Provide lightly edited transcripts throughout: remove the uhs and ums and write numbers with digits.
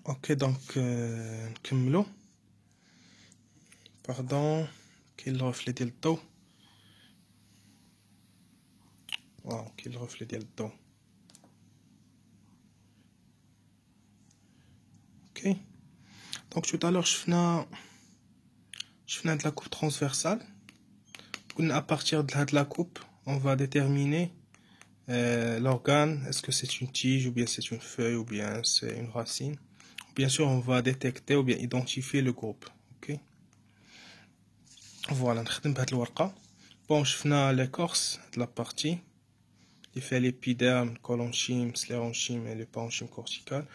Ok, donc نكملو. Pardon, كاين الرفلة ديال الضو. واو كاين الرفلة ديال الضو. Ok. Donc tout à l'heure شفنا هاد la coupe transversale. À partir de la coupe, on va déterminer l'organe. Est-ce que c'est une tige ou bien c'est une feuille ou bien c'est une racine. Bien sûr, on va détecter ou bien identifier le groupe. Ok. Voilà, نخدم بهاد الورقة. Bon, شفنا l'écorce de la partie. Il fait l'épiderme, le collonchyme, sclérenchyme et le parenchyme cortical.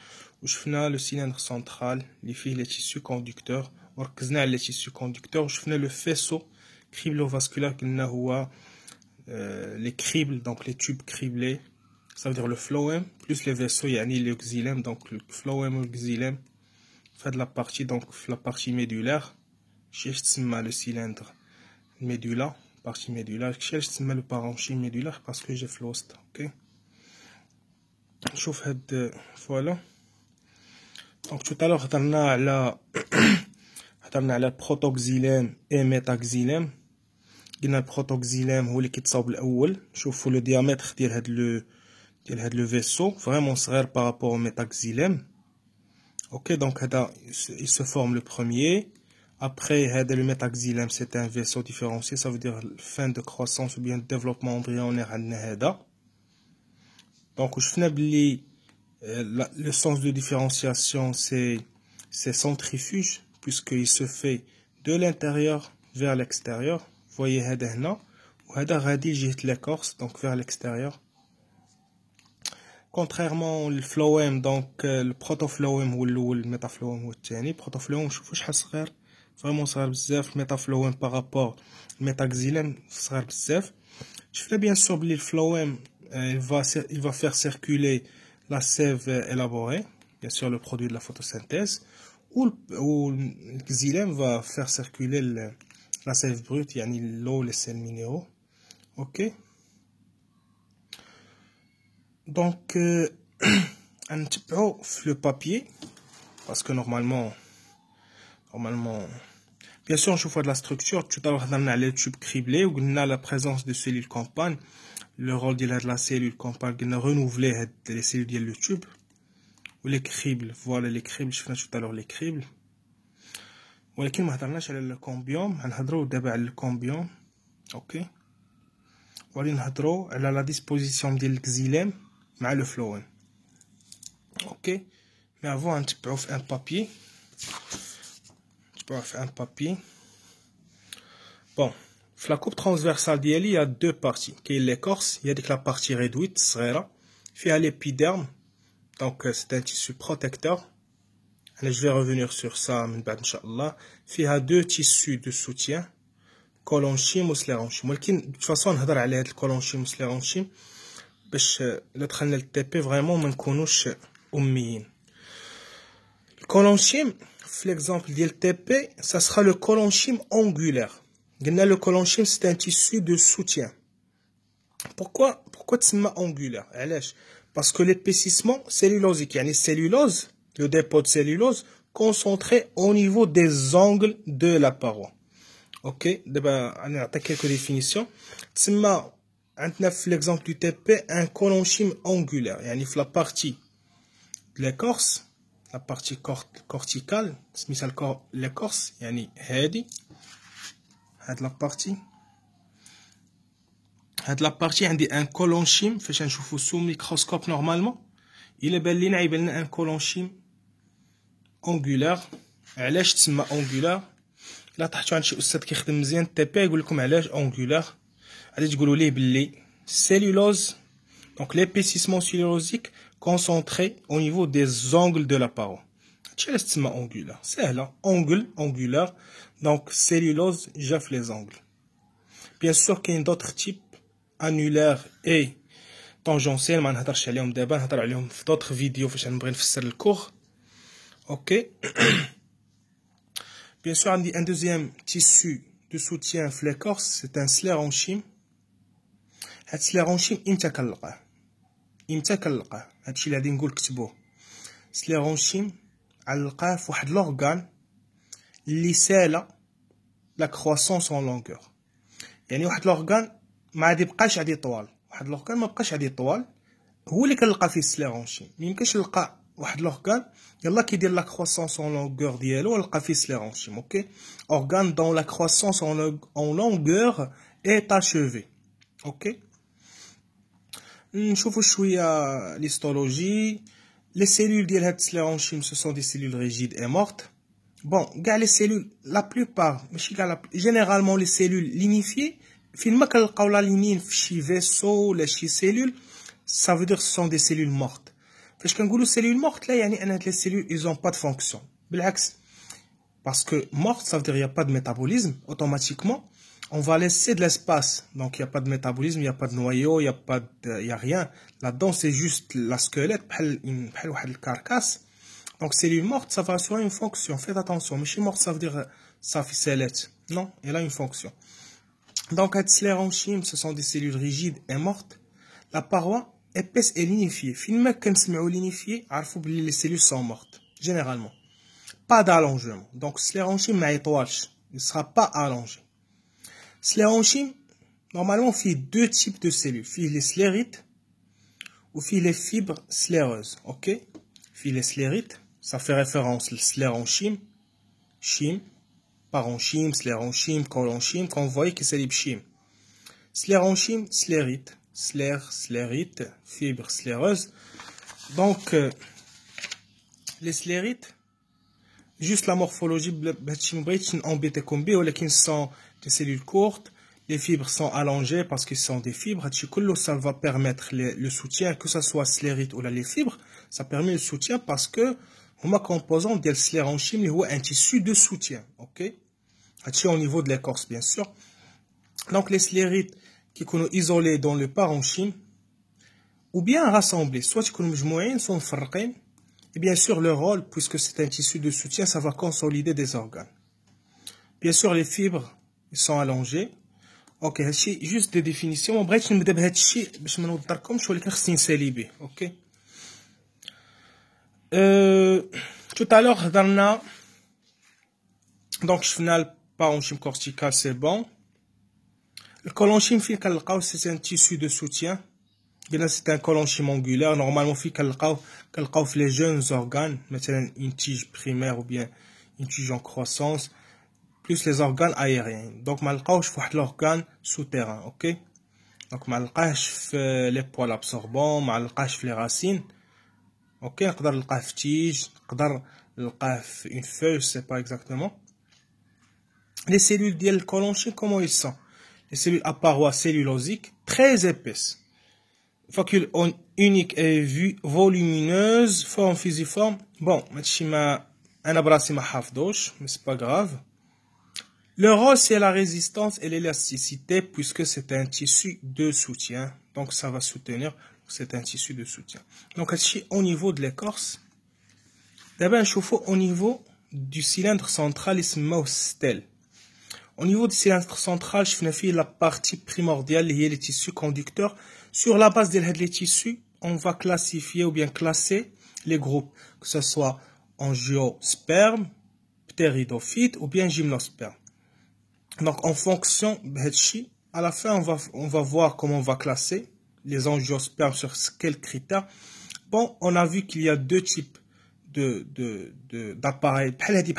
وشفنا le cylindre central, اللي فيه les tissus conducteurs. وركزنا على les tissus conducteurs. وشفنا le faisceau criblovasculaire قلنا هو les cribles, donc les tubes criblés. Ça veut dire le phloème plus les vaisseaux, يعني le xylème, donc le phloème ou le xylème. Fait de la partie, donc la partie médulaire. Le cylindre médula, partie médulaire. Je le parenchyme médulaire parce que j'ai flost. Ok. شوف هاد voilà. Donc tout à l'heure هضرنا على protoxylème et métaxylème. قلنا البروتوكسيلام هو اللي كيتصاوب الاول. شوفوا لو ديامتر ديال هاد لو فيسو فريمون صغير بارابور au métaxylème. Ok, donc il se forme le premier. Après, le métaxylème, c'est un vaisseau différencié, ça veut dire fin de croissance ou bien développement embryonnaire. Donc, le sens de différenciation, c'est centrifuge, puisqu'il se fait de l'intérieur vers l'extérieur. Vous voyez, l'écorce, donc vers l'extérieur. Contrairement au phloème, donc le protophlоème ou le métaphlоème ou le protophlоème, شوفوا شحال صغير. Vraiment صغير بزاف. métaphlоème par rapport au métaxylème صغير بزاف. شفنا bien sûr que le phloème il va faire circuler la sève élaborée, bien sûr le produit de la photosynthèse, ou le xylème va faire circuler la sève brute, يعني l'eau, les sels minéraux. Ok. Donc un petit peu le papier, parce que normalement bien sûr on chauffe de la structure. Tout à l'heure on a les tubes criblés ou on a la présence de cellules campagne. Le rôle de la cellule campagne on a renouvelé les cellules du tube ou les cribles. Voilà les cribles. Je fais tout à l'heure les cribles. ولكن ما هضرناش على الكومبيوم. هنهضروا دابا على الكومبيوم. اوكي. وغادي نهضروا على لا ديسبوزيسيون ديال الكزيلام مع لو فلوين. Ok, mais avant un petit peu un papier. Tu peux faire un papier. Bon, la coupe transversale d'Yali, il y a deux parties. Qui est l'écorce, il y a la partie réduite, il y a l'épiderme, donc c'est un tissu protecteur. Allez, je vais revenir sur ça, Inch'Allah. Il y a deux tissus de soutien, collonchyme ou sclérenchyme. De toute façon, on va parler de collonchyme ou sclérenchyme. باش ندخلنا للتي vraiment ما نكونوش اميين. الكولونشيم في l'exemple ديال TP, ça sera le collonchyme angulaire. قلنا le collonchyme c'est un tissu de soutien. Pourquoi تسمى angulaire؟ علاش؟ parce que l'épaississement cellulosique, يعني cellulose, le dépôt de cellulose concentré au niveau des angles de la paroi. OK, دابا انا نعطيك quelques définitions. تسمى عندنا في l'exemple du TP un collonchyme angulaire, يعني في la partie de l'écorce, la partie corticale, سميتها l'écorce, يعني هاد la partie. هاد la partie عندي un collonchyme فاش نشوفو sous microscope normalement. إلا بان لينا يبان لنا un collonchyme angulaire. علاش تسمى angulaire؟ إلا طحتو عند شي أستاذ كيخدم مزيان TP يقول لكم علاش angulaire. غادي تقولوا ليه باللي cellulose, donc l'épaississement cellulosique concentré au niveau des angles de la paroi. هادشي علاش تسمى angulaire. سهله. angulaire, donc cellulose جاف les angles. Bien sûr كاين d'autres types annulaires et tangentiels, ما نهضرش عليهم دابا, نهضر عليهم في d'autres vidéos فاش نبغي نفسر الكور. OK. Bien sûr عندي un deuxième tissu de soutien في l'écorce, c'est un sclérenchyme. هاد السليرونشيم امتى كنلقاه هادشي اللي غادي نقول كتبوه. سليرونشيم غنلقاه فواحد l'organe اللي سالا la croissance en longueur. يعني واحد l'organe ما غادي يبقاش غادي طوال، واحد l'organe ما بقاش غادي طوال هو اللي كنلقى فيه السليرونشيم. ما يمكنش نلقى واحد l'organe يلا كيدير لا croissance en longueur ديالو ونلقى فيه السليرونشيم. اوكي organe dont la croissance en longueur est achevée. اوكي نشوفوا شويه l'histologie. Les cellules ديال هاد السليرونشيم ce sont des cellules rigides et mortes. Bon, les cellules, la plupart, généralement les cellules lignifiées, finalement quand la lignine في vaisseau, les cellules, ça veut dire que ce sont des cellules mortes. Parce que quand les cellules mortes, là, les cellules, ils n'ont pas de fonction. Parce que morte, ça veut dire qu'il n'y a pas de métabolisme, automatiquement, on va laisser de l'espace. Donc il n'y a pas de métabolisme, il n'y a pas de noyau, il n'y a rien. Là-dedans, c'est juste la squelette, une carcasse. Donc, cellule morte, ça va assurer une fonction. Faites attention. Mais chez morte, ça veut dire ça fait cellette. Non, elle a une fonction. Donc, les sclérenchymes, ce sont des cellules rigides et mortes. La paroi épaisse et lignifiée. Finalement, quand on lignifié, les cellules sont mortes. Généralement. Pas d'allongement. Donc, sclérenchyme, il ne sera pas allongé. Sclérenchyme, normalement, on fait deux types de cellules. On fait les sclérites ou on fait les fibres scléreuses. OK? On fait les sclérites. Ça fait référence au sclérenchyme, chyme, parenchyme, sclérenchyme, collenchyme, qu'on voit que c'est les chymes. Sclérenchyme, sclérite, sclérite, fibre scléreuse. Donc, les sclérites, juste la morphologie, sont des cellules courtes, les fibres sont allongées parce qu'ils sont des fibres. Ça va permettre le soutien, que ce soit sclérite ou les fibres, ça permet le soutien parce que هما composants ديال السليرونشيم اللي هو un tissu de soutien. OK هادشي au niveau de l'écorce bien sûr. Donc les sclérites qui sont isolés dans le parenchyme ou bien rassemblés, soit يكونوا مجموعين soit مفرقين. Et bien sûr le rôle, puisque c'est un tissu de soutien, ça va consolider des organes. Bien sûr les fibres ils sont allongées. OK هادشي juste des définitions. ما بغيتش نبدا بهادشي باش ما نوضركمش ولكن خصني نسالي به. OK tout à l'heure, donc je finis le parenchyme cortical, c'est bon. Le collenchyme, c'est un tissu de soutien. C'est un collenchyme angulaire. Normalement, les jeunes organes, maintenant une tige primaire ou bien une tige en croissance, plus les organes aériens. Donc, je fais l'organe souterrain, ok? Donc, je fais les poils absorbants, je fais les racines. Ok, نقدر نلقاه في tige, نقدر نلقاه في une feuille, je sais pas exactement. Les cellules ديال الكولونشين, comment ils sont? Les cellules à parois cellulosiques, très épaisses. Facule unique et volumineuse, forme fusiforme. Bon, ماشي ما انا براسي ما حافظوش, mais c'est pas grave. Le rôle, c'est la résistance et l'élasticité, puisque c'est un tissu de soutien. Donc, ça va soutenir. C'est un tissu de soutien. Donc, au niveau de l'écorce, d'abord, je fais au niveau du cylindre central, il se met au stèle. Au niveau du cylindre central, je fais la partie primordiale, liée les tissus conducteurs. Sur la base de les tissus, on va classifier ou bien classer les groupes, que ce soit angiosperme, ptéridophyte ou bien gymnosperme. Donc, en fonction de à la fin, on va voir comment on va classer les angiospermes sur quels critères. Bon, on a vu qu'il y a deux types d'appareils.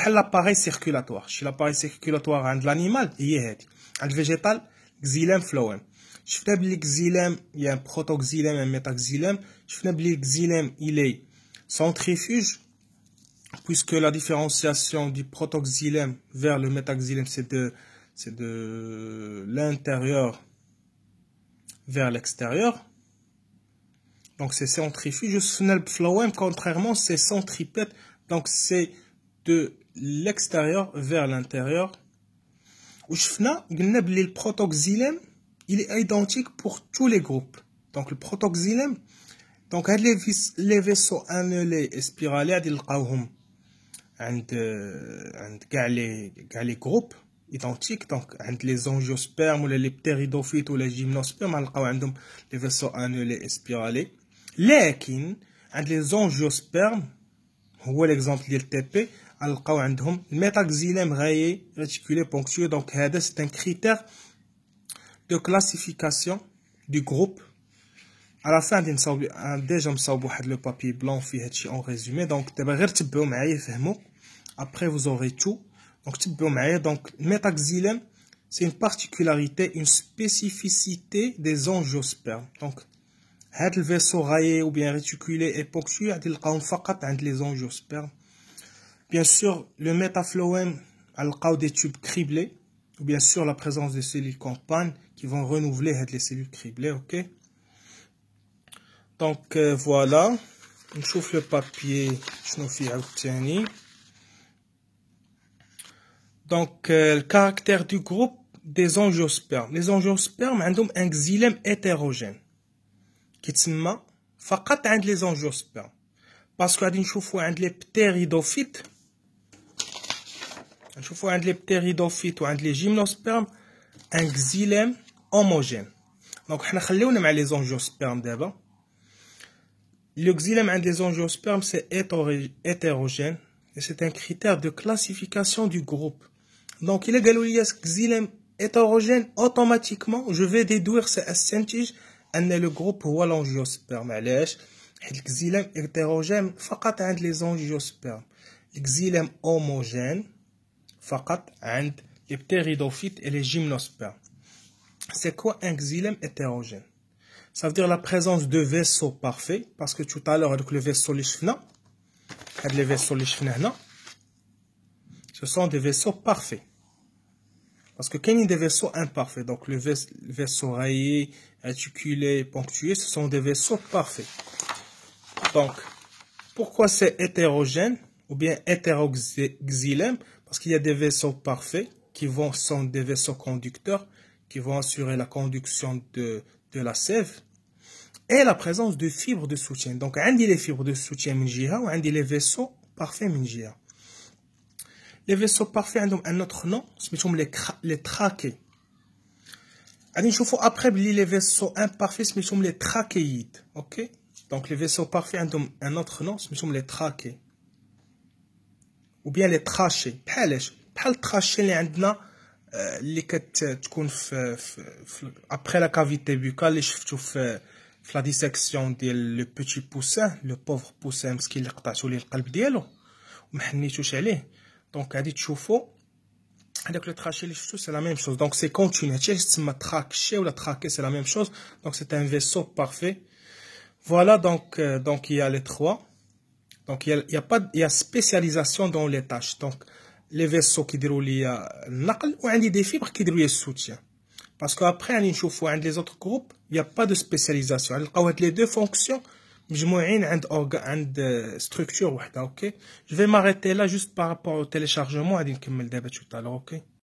L'appareil circulatoire. Chez l'appareil circulatoire de l'animal, il y a le végétal, xylème, phloème. Je fais le xylème, il y a un protoxylème et un métaxylème. Je fais le xylème, il est centrifuge, puisque la différenciation du protoxylème vers le métaxylème, c'est de l'intérieur vers l'extérieur. Donc c'est centrifuge. Le phloème, contrairement, c'est centripète. Donc c'est de l'extérieur vers l'intérieur. Le protoxylème, il est identique pour tous les groupes. Donc le protoxylème, donc les vaisseaux annelés et spiralés, les groupes identiques. Donc les angiospermes ou les ptéridophytes ou les gymnospermes, les vaisseaux annelés et spiralés. لكن les angiospermes هو l'exemple ديال TP غنلقاو عندهم الميتاكسيلام غايي réticulé ponctué. donc هذا c'est un critère de classification du groupe. à la fin غادي نصاوب ديجا مصاوب واحد لو بابي بلون فيه هادشي en résumé. donc دابا غير تبعوا معايا فهموا. après vous aurez tout. donc تبعوا معايا. donc métaxylème c'est une particularité, une spécificité des angiospermes. donc هاد الفيسو غايي ou bien réticulé et ponctué غادي نلقاوهم فقط عند les angiospermes. bien sûr le métaphlœème غنلقاو des tubes criblés ou bien sûr la présence de cellules compagnes qui vont renouveler هاد les cellules criblées. ok. donc voilà. نشوف le papier شنو فيه عاوتاني. donc le caractère du groupe des angiospermes. les angiospermes عندهم un xylème hétérogène كيتسمى فقط عند les angiospermes. باسكو غادي نشوفوا عند les ptéridophytes نشوفوا عند les ptéridophytes وعند les gymnospermes un xylème homogène. donc حنا خليونا مع les angiospermes دابا. le xylème عند les angiospermes c'est hétérogène et c'est un critère de classification du groupe. donc il a قالوا لي xylème hétérogène automatiquement je vais déduire c'est استنتج ان le groupe هو l'angiosperme. علاش؟ حيت الxylème hétérogène فقط عند les angiospermes. الxylème homogène فقط عند les ptéridophytes et les gymnospermes. c'est quoi un xylème hétérogène? ça veut dire la présence de vaisseaux parfaits. parce que tout à l'heure avec le vaisseau اللي شفنا هاد les vaisseaux اللي شفنا هنا ce sont des vaisseaux parfaits. parce que كاينين des vaisseaux imparfaits. donc le vaisseau rayé, réticulé, ponctué, ce sont des vaisseaux parfaits. donc pourquoi c'est hétérogène ou bien hétéroxylème? parce qu'il y a des vaisseaux parfaits qui sont des vaisseaux conducteurs qui vont assurer la conduction de la sève et la présence de fibres de soutien. donc عندي les fibres de soutien من جهة وعندي les vaisseaux parfaits من جهة. les vaisseaux parfaits عندهم un autre nom سميتهم les trachées. غادي نشوفوا après بلي les vaisseaux imparfaits سميتهم les trachéides. ok. donc les vaisseaux parfaits عندهم un autre nom سميتهم les trachées ou bien les trachées. بحالاش؟ بحال التراشي اللي عندنا اللي كتكون في après la cavité buccale اللي شفتو في la dissection ديال le petit poussin, le pauvre poussin مسكين اللي قطعتو ليه القلب ديالو وما حنيتوش عليه. donc غادي تشوفوا هذاك لو trachée اللي شفتو c'est la même chose. donc c'est continu. هادشي تسمى trachée ولا trachée c'est la même chose. donc c'est un vaisseau parfait. voilà. donc il y a les trois. donc il y a spécialisation dans les tâches. donc les vaisseaux كيديروا لي النقل وعندي des fibres كيديروا لي السوتيان. parce que après غادي نشوفوا عند les autres groupes il y a pas de spécialisation. غنلقاو هاد les deux fonctions مجموعين عند structure وحده. ok. je vais m'arrêter là juste par rapport au téléchargement. غادي نكمل دابا tout à l'heure. ok.